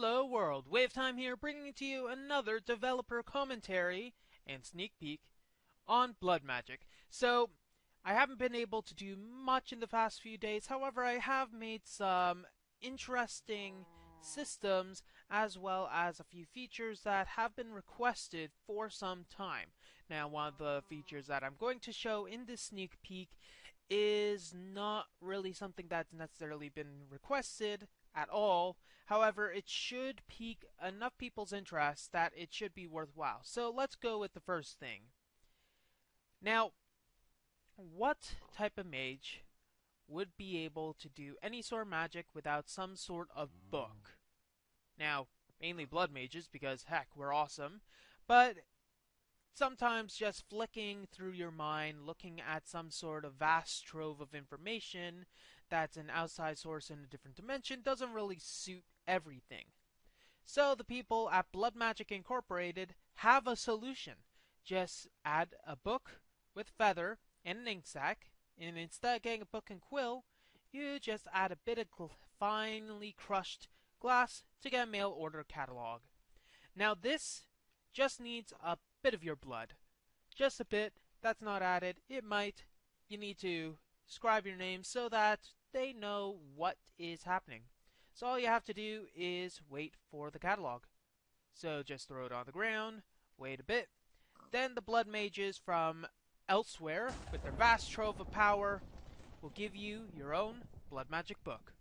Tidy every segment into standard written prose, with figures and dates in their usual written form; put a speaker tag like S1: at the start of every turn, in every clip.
S1: Hello world, WayofTime here, bringing to you another developer commentary and sneak peek on Blood Magic. So, I haven't been able to do much in the past few days, however I have made some interesting systems as well as a few features that have been requested for some time. Now, one of the features that I'm going to show in this sneak peek is not really something that's necessarily been requested at all. However, it should pique enough people's interest that it should be worthwhile. So let's go with the first thing. Now, what type of mage would be able to do any sort of magic without some sort of book? Now, mainly blood mages, because heck, we're awesome. But sometimes just flicking through your mind, looking at some sort of vast trove of information that's an outside source in a different dimension doesn't really suit everything. So the people at Blood Magic Incorporated have a solution. Just add a book with feather and an ink sac, and instead of getting a book and quill, you just add a bit of finely crushed glass to get a mail order catalog. Now this just needs a bit of your blood. Just a bit. That's not added. It might. You need to scribe your name so that they know what is happening. So all you have to do is wait for the catalog. So just throw it on the ground, wait a bit. Then the blood mages from elsewhere, with their vast trove of power, will give you your own blood magic book.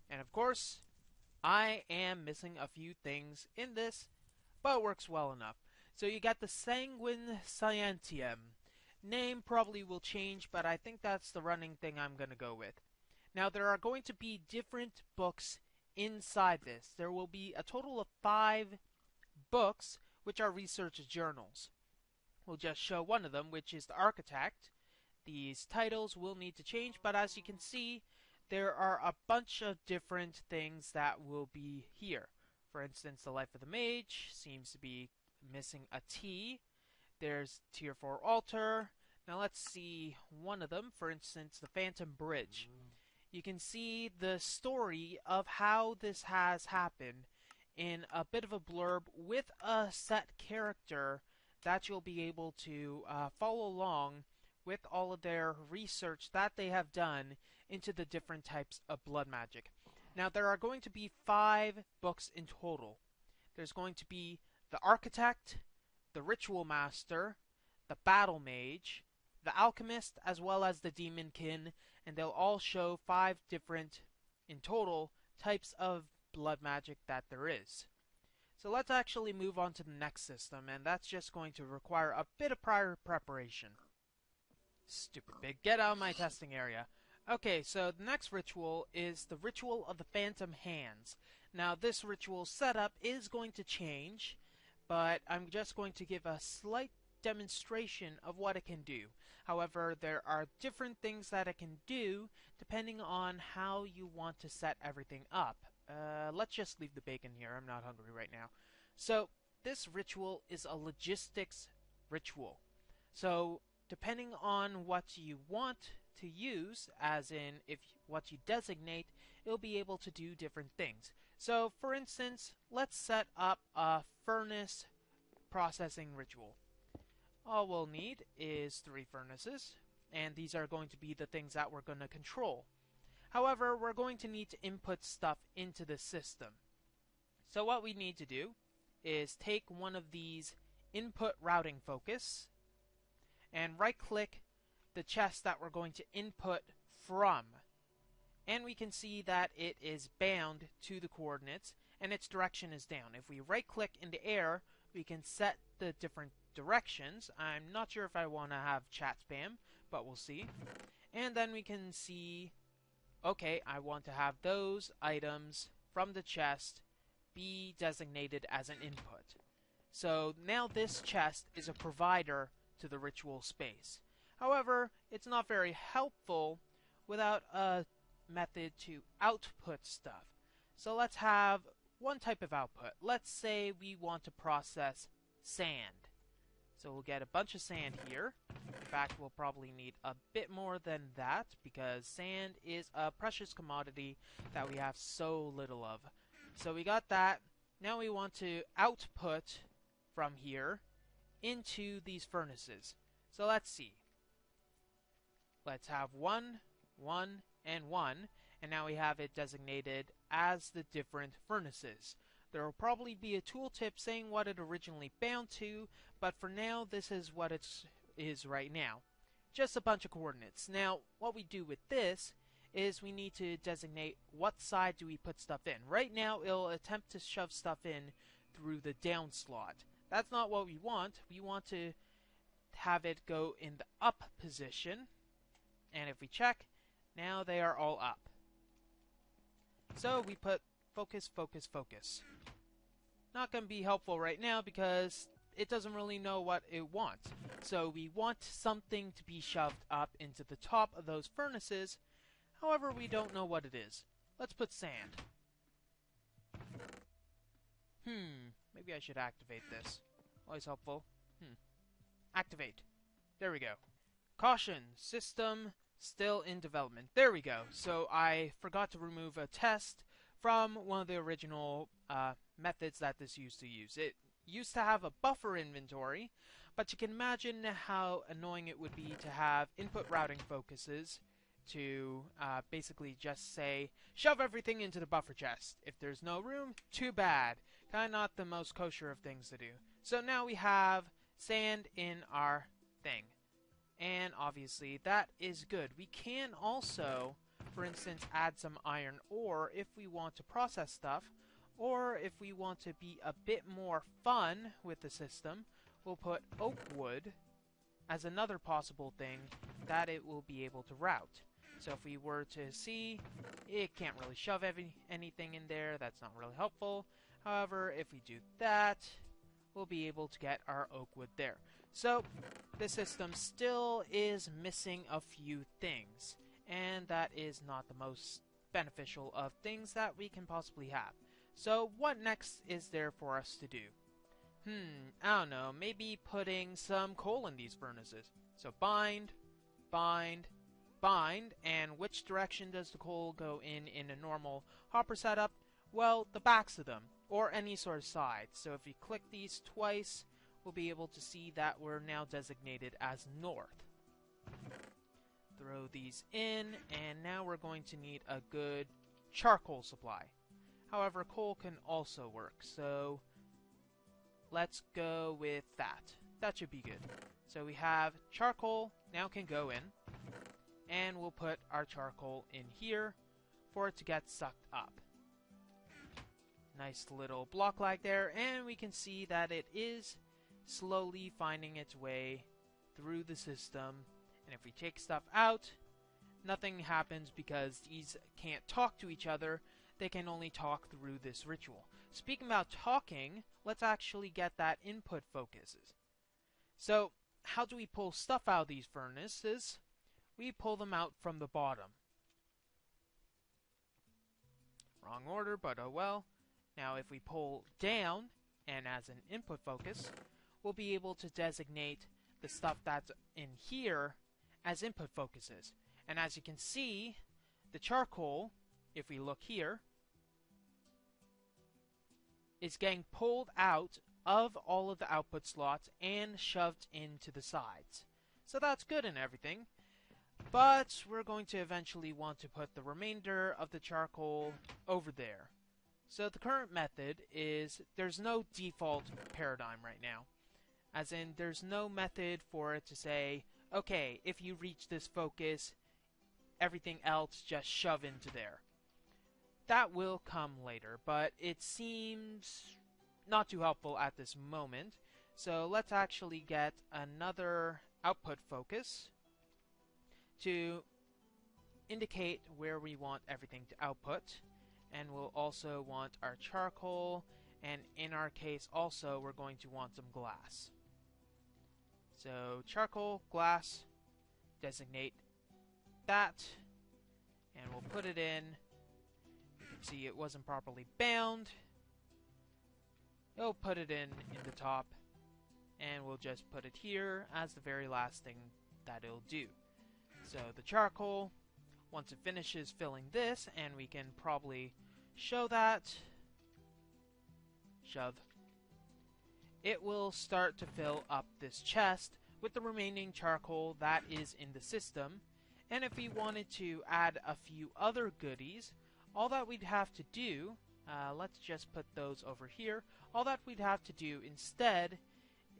S1: And of course, I am missing a few things in this, but it works well enough. So you got the Sanguine Scientium. Name probably will change, but I think that's the running thing I'm going to go with. Now, there are going to be different books inside this. There will be a total of 5 books, which are research journals. We'll just show one of them, which is the Architect. These titles will need to change, but as you can see, there are a bunch of different things that will be here. For instance, the Life of the Mage seems to be missing a T. There's Tier 4 Altar. Now let's see one of them, for instance, the Phantom Bridge. You can see the story of how this has happened in a bit of a blurb with a set character that you'll be able to follow along with all of their research that they have done into the different types of blood magic. Now there are going to be 5 books in total. There's going to be the Architect, the Ritual Master, the Battle Mage, the Alchemist, as well as the Demonkin, and they'll all show 5 different, in total, types of blood magic that there is. So let's actually move on to the next system, and that's just going to require a bit of prior preparation. Stupid pig, get out of my testing area. Okay, so the next ritual is the Ritual of the Phantom Hands. Now this ritual setup is going to change, but I'm just going to give a slight demonstration of what it can do. However, there are different things that it can do depending on how you want to set everything up. Let's just leave the bacon here. I'm not hungry right now. So, this ritual is a logistics ritual. So, depending on what you want to use, as in if what you designate, it'll be able to do different things. So, for instance, let's set up a furnace processing ritual. All we'll need is 3 furnaces, and these are going to be the things that we're going to control. However, we're going to need to input stuff into the system. So what we need to do is take one of these input routing focus and right-click the chest that we're going to input from. And we can see that it is bound to the coordinates and its direction is down. If we right-click in the air, we can set the different directions. I'm not sure if I want to have chat spam, but we'll see. And then we can see, okay, I want to have those items from the chest be designated as an input. So now this chest is a provider to the ritual space. However, it's not very helpful without a method to output stuff. So let's have one type of output. Let's say we want to process sand. So we'll get a bunch of sand here. In fact, we'll probably need a bit more than that because sand is a precious commodity that we have so little of. So we got that. Now we want to output from here into these furnaces. So let's see. Let's have 1, 1, and 1, and now we have it designated as the different furnaces. There will probably be a tooltip saying what it originally bound to, but for now this is what it is right now. Just a bunch of coordinates. Now what we do with this is we need to designate what side do we put stuff in. Right now it'll attempt to shove stuff in through the down slot. That's not what we want. We want to have it go in the up position. And if we check, now they are all up. So we put focus, focus, focus. Not going to be helpful right now because it doesn't really know what it wants. So we want something to be shoved up into the top of those furnaces. However, we don't know what it is. Let's put sand. Maybe I should activate this. Always helpful. Activate. There we go. Caution, system still in development. There we go. So I forgot to remove a test from one of the original methods that this used to use. It used to have a buffer inventory, but you can imagine how annoying it would be to have input routing focuses to basically just say, shove everything into the buffer chest. If there's no room, too bad. Kind of not the most kosher of things to do. So now we have sand in our thing. And obviously that is good. We can also, for instance, add some iron ore if we want to process stuff, or if we want to be a bit more fun with the system, we'll put oak wood as another possible thing that it will be able to route. So if we were to see, it can't really shove anything in there. That's not really helpful. However, if we do that, we'll be able to get our oak wood there. So the system still is missing a few things, and that is not the most beneficial of things that we can possibly have. So what next is there for us to do? I don't know, maybe putting some coal in these furnaces. So bind, bind, bind, and which direction does the coal go in a normal hopper setup? Well, the backs of them, or any sort of side. So if we click these twice, we'll be able to see that we're now designated as north. Throw these in, and now we're going to need a good charcoal supply. However, coal can also work, so let's go with that. That should be good. So we have charcoal, now can go in, and we'll put our charcoal in here for it to get sucked up. Nice little block like there, and we can see that it is slowly finding its way through the system. And if we take stuff out, nothing happens because these can't talk to each other. They can only talk through this ritual. Speaking about talking, let's actually get that input focuses. So how do we pull stuff out of these furnaces? We pull them out from the bottom. Wrong order, but oh well. Now if we pull down, and as an input focus, we'll be able to designate the stuff that's in here as input focuses. And as you can see, the charcoal, if we look here, is getting pulled out of all of the output slots and shoved into the sides. So that's good and everything, but we're going to eventually want to put the remainder of the charcoal over there. So the current method is there's no default paradigm right now. As in, there's no method for it to say, okay, if you reach this focus, everything else just shove into there. That will come later, but it seems not too helpful at this moment. So let's actually get another output focus to indicate where we want everything to output. And we'll also want our charcoal, and in our case also we're going to want some glass. So charcoal, glass, designate that, and we'll put it in. You can see it wasn't properly bound. We'll put it in the top, and we'll just put it here as the very last thing that it'll do. So the charcoal, once it finishes filling this, and we can probably show that. much of, it will start to fill up this chest with the remaining charcoal that is in the system. And if we wanted to add a few other goodies, all that we'd have to do, let's just put those over here, all that we'd have to do instead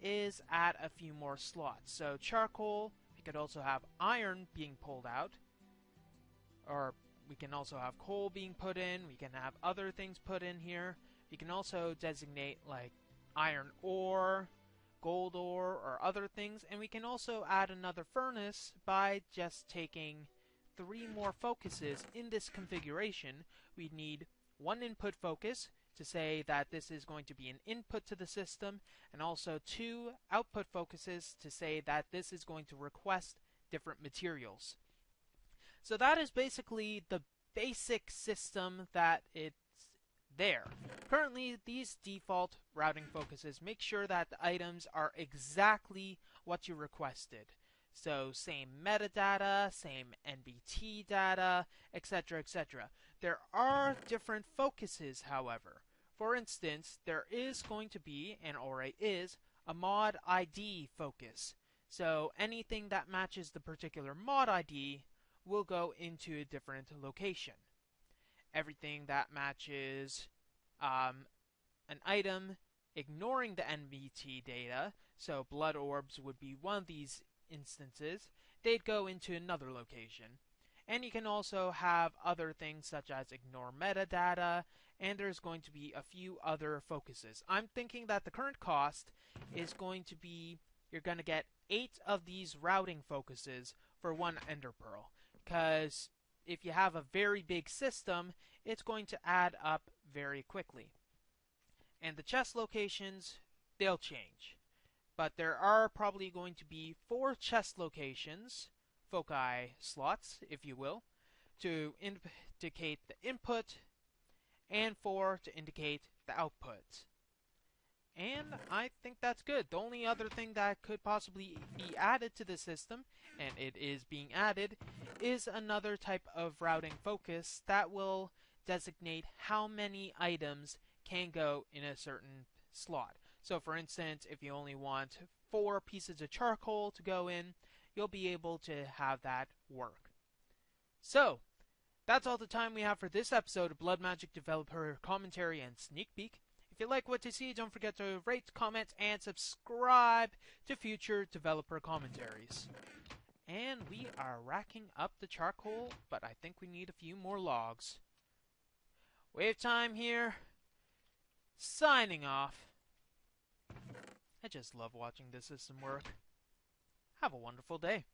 S1: is add a few more slots. So charcoal, we could also have iron being pulled out, or we can also have coal being put in, we can have other things put in here. We can also designate like iron ore, gold ore, or other things, and we can also add another furnace by just taking 3 more focuses in this configuration. We need 1 input focus to say that this is going to be an input to the system, and also 2 output focuses to say that this is going to request different materials. So that is basically the basic system that it's there. Currently, these default routing focuses make sure that the items are exactly what you requested. So same metadata, same NBT data, etc., etc. There are different focuses, however. For instance, there is going to be, and already is, a mod ID focus. So anything that matches the particular mod ID will go into a different location. Everything that matches an item ignoring the NBT data, so blood orbs would be one of these instances, they'd go into another location. And you can also have other things such as ignore metadata, and there's going to be a few other focuses. I'm thinking that the current cost is going to be, you're going to get 8 of these routing focuses for 1 ender pearl, because if you have a very big system, it's going to add up very quickly. And the chest locations, they'll change. But there are probably going to be 4 chest locations, foci slots, if you will, to indicate the input, and 4 to indicate the output. And I think that's good. The only other thing that could possibly be added to the system, and it is being added, is another type of routing focus that will designate how many items can go in a certain slot. So for instance, if you only want 4 pieces of charcoal to go in, you'll be able to have that work. So, that's all the time we have for this episode of Blood Magic Developer Commentary and Sneak Peek. If you like what you see, don't forget to rate, comment, and subscribe to future developer commentaries. And we are racking up the charcoal, but I think we need a few more logs. WayofTime here, signing off. I just love watching this system work. Have a wonderful day.